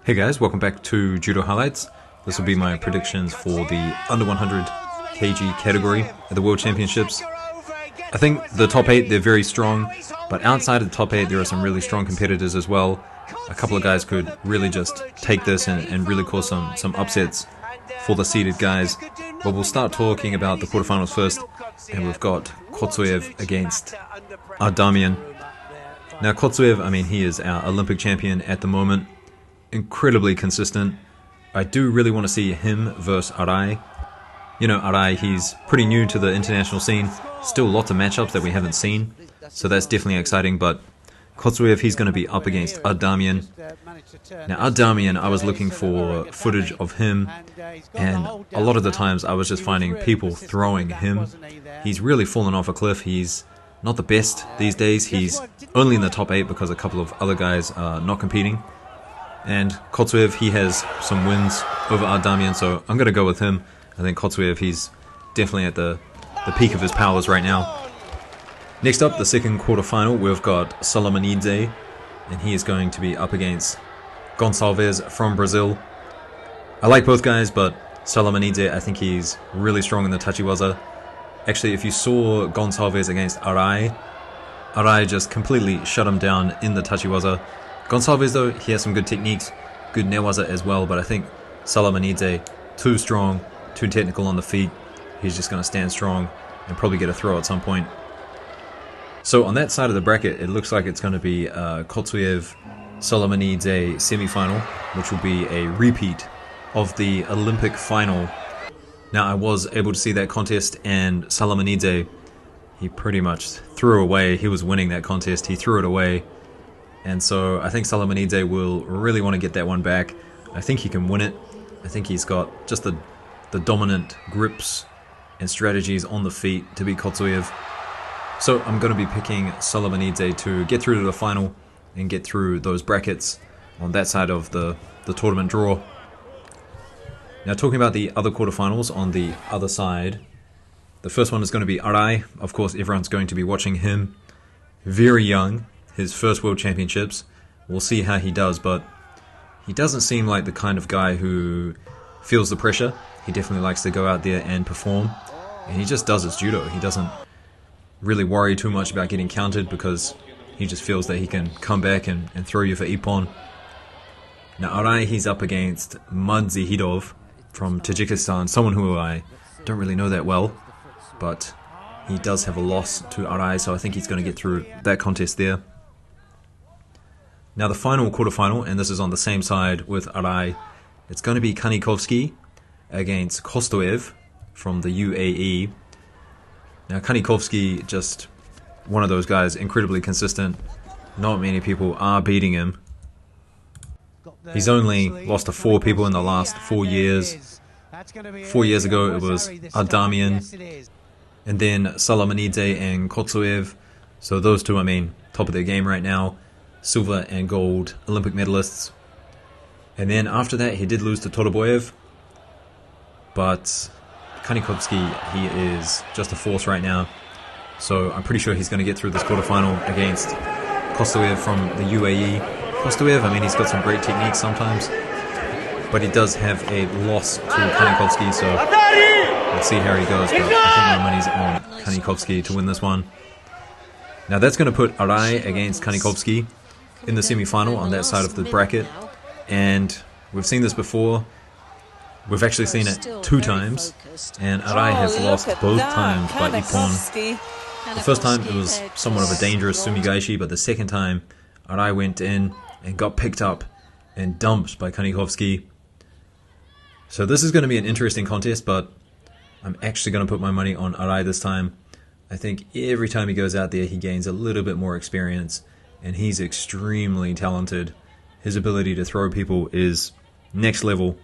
Hey guys, welcome back to Judo Highlights. This will be my predictions for the under 100 kg category at the World Championships. I think the top 8, they're very strong, but outside of the top 8 there are some really strong competitors as well. A couple of guys could really just take this and really cause some upsets for the seeded guys. But we'll start talking about the quarterfinals first, and we've got Kotsoiev against Arai. Now Kotsoiev, I mean, he is our Olympic champion at the moment. Incredibly consistent. I do really want to see him versus Arai. You know, Arai, he's pretty new to the international scene. Still lots of matchups that we haven't seen, so that's definitely exciting. But Kotsoiev, he's going to be up against Arai. Now Arai, I was looking for footage of him, and a lot of the times I was just finding people throwing him. He's really fallen off a cliff. He's not the best these days. He's only in the top 8 because a couple of other guys are not competing. And Kotsoiev, he has some wins over Arai, so I'm going to go with him. I think Kotsoiev, he's definitely at the peak of his powers right now. Next up, the second quarterfinal, we've got Sulamanidze, and he is going to be up against Gonçalves from Brazil. I like both guys, but Sulamanidze, I think he's really strong in the tachiwaza. Actually, if you saw Gonçalves against Arai just completely shut him down in the tachiwaza. Gonçalves, though, he has some good techniques, good newaza as well, but I think Sulamanidze, too strong, too technical on the feet. He's just going to stand strong and probably get a throw at some point. So on that side of the bracket, it looks like it's going to be Kotsoiev Sulamanidze semi-final, which will be a repeat of the Olympic final. Now, I was able to see that contest, and Sulamanidze, he pretty much threw away. He was winning that contest. He threw it away. And so I think Sulamanidze will really want to get that one back. I think he can win it. I think he's got just the dominant grips and strategies on the feet to beat Kotsoiev. So I'm going to be picking Sulamanidze to get through to the final and get through those brackets on that side of the tournament draw. Now, talking about the other quarterfinals on the other side, the first one is going to be Arai. Of course, everyone's going to be watching him. Very young. His first World Championships. We'll see how he does, but he doesn't seem like the kind of guy who feels the pressure. He definitely likes to go out there and perform, and he just does his judo. He doesn't really worry too much about getting counted because he just feels that he can come back and throw you for ippon. Now Arai, he's up against Mihidov from Tajikistan, someone who I don't really know that well, but he does have a loss to Arai, so I think he's going to get through that contest there. Now the final quarterfinal, and this is on the same side with Arai, it's going to be Kanikovski against Kotsoiev from the UAE. Now Kanikovski, just one of those guys, incredibly consistent. Not many people are beating him. He's only lost to 4 people in the last 4 years. 4 years ago it was Arai, and then Sulamanidze and Kotsoiev. So those two, I mean, top of their game right now. Silver and gold Olympic medalists. And then after that he did lose to Todorboyev, but Kanikovski, he is just a force right now, so I'm pretty sure he's going to get through this quarterfinal against Kotsoiev from the UAE. Kotsoiev, I mean, he's got some great techniques sometimes, but he does have a loss to Kanikovski, so we'll see how he goes, but I think my money's on Kanikovski to win this one. Now that's going to put Arai against Kanikovski in the semi-final on that side of the bracket, and we've seen this before. We've actually seen it 2 times, and Arai has lost both times by ippon. The first time it was somewhat of a dangerous sumigaishi, but the second time Arai went in and got picked up and dumped by Kanikovski. So this is going to be an interesting contest, but I'm actually going to put my money on Arai this time. I think every time he goes out there, he gains a little bit more experience, and he's extremely talented. His ability to throw people is next level,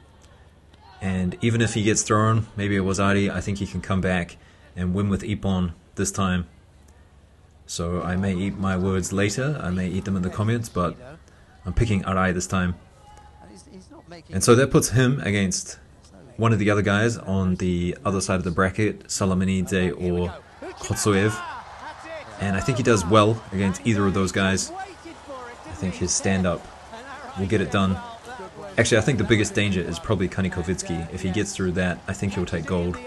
and even if he gets thrown, maybe it was Arai, I think he can come back and win with ippon this time. So I may eat my words later, I may eat them in the comments, but I'm picking Arai this time. And so that puts him against one of the other guys on the other side of the bracket, Sulamanidze or Kotsoiev, and I think he does well against either of those guys. I think his stand-up will get it done. Actually, I think the biggest danger is probably Kanikovski. If he gets through that, I think he'll take gold.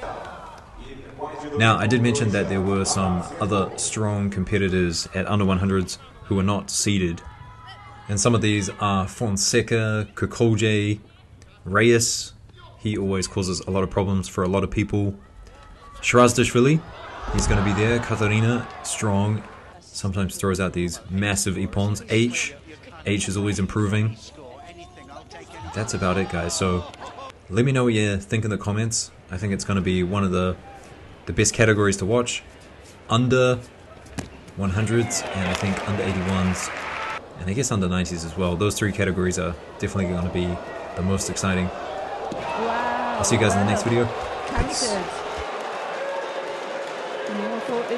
Now, I did mention that there were some other strong competitors at under 100s who were not seeded. And some of these are Fonseca, Kotsoiev, Reyes. He always causes a lot of problems for a lot of people. Shrazdashvili, he's going to be there. Katarina, strong. Sometimes throws out these massive ippons. H is always improving. That's about it, guys. So let me know what you think in the comments. I think it's going to be one of the best categories to watch. Under 100s and I think under 81s. And I guess under 90s as well. Those three categories are definitely going to be the most exciting. Wow. I'll see you guys in the next video. Peace.